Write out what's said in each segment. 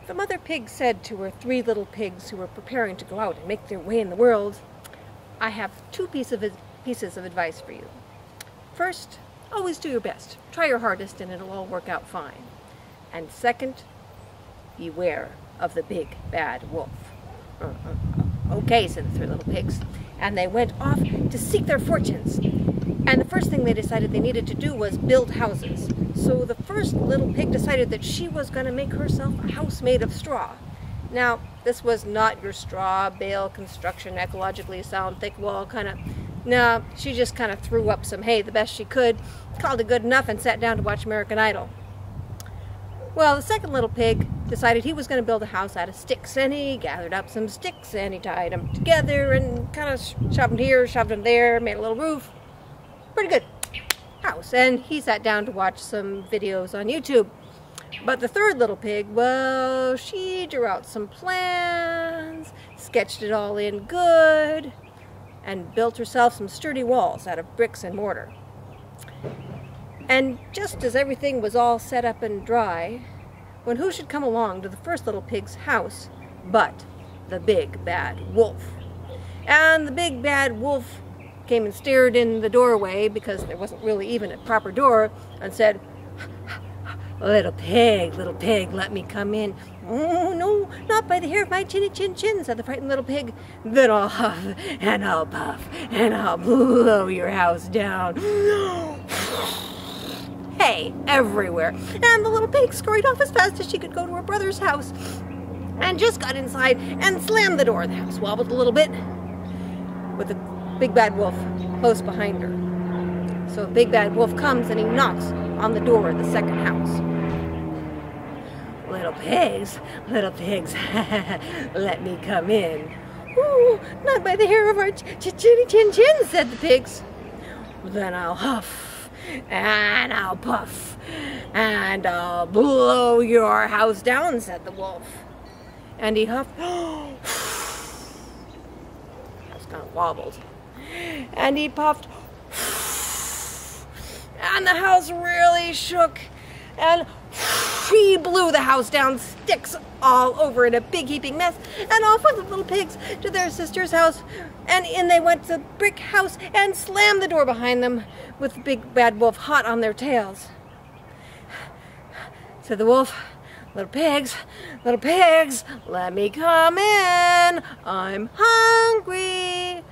The mother pig said to her three little pigs who were preparing to go out and make their way in the world, "I have two pieces of advice for you. First, always do your best. Try your hardest and it'll all work out fine. And second, beware of the big bad wolf." Okay, said the three little pigs, and they went off to seek their fortunes. And the first thing they decided they needed to do was build houses. So the first little pig decided that she was going to make herself a house made of straw. Now, this was not your straw bale construction, ecologically sound, thick wall kind of. No, she just kind of threw up some hay the best she could, called it good enough, and sat down to watch American Idol. Well, the second little pig decided he was going to build a house out of sticks, and he gathered up some sticks and he tied them together and kind of shoved them here, shoved them there, made a little roof. Pretty good house. And he sat down to watch some videos on YouTube. But the third little pig, well, she drew out some plans, sketched it all in good, and built herself some sturdy walls out of bricks and mortar. And just as everything was all set up and dry, when who should come along to the first little pig's house but the big bad wolf. And the big bad wolf came and stared in the doorway, because there wasn't really even a proper door, and said, little pig, let me come in." "Oh, no, not by the hair of my chinny chin chin," said the frightened little pig. "Then I'll huff, and I'll puff, and I'll blow your house down." Hay everywhere, and the little pig scurried off as fast as she could go to her brother's house, and just got inside and slammed the door. The house wobbled a little bit, with the big bad wolf close behind her. So Big Bad Wolf comes and he knocks on the door of the second house. Little pigs, let me come in." "Ooh, not by the hair of our chinny chin chin," said the pigs. "Then I'll huff, and I'll puff, and I'll blow your house down," said the wolf. And he huffed. House kind of wobbled. And he puffed. And the house really shook. And he blew the house down, sticks all over in a big heaping mess. And off went the little pigs to their sister's house. And in they went to the brick house and slammed the door behind them, with the big bad wolf hot on their tails. Said the wolf, little pigs, let me come in. I'm hungry."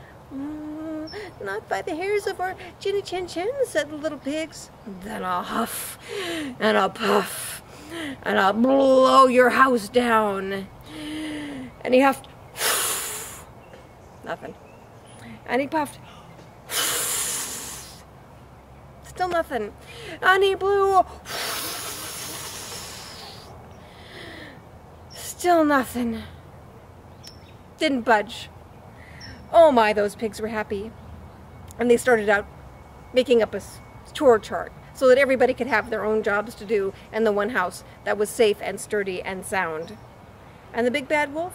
"Not by the hairs of our chinny chin chin," said the little pigs. "Then I'll huff, and I'll puff, and I'll blow your house down." And he huffed. Nothing. And he puffed. Still nothing. And he blew. Still nothing. Didn't budge. Oh my, those pigs were happy. And they started out making up a chore chart so that everybody could have their own jobs to do in the one house that was safe and sturdy and sound. And the big bad wolf?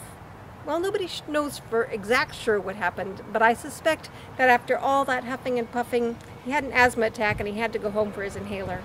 Well, nobody knows for exact sure what happened, but I suspect that after all that huffing and puffing, he had an asthma attack and he had to go home for his inhaler.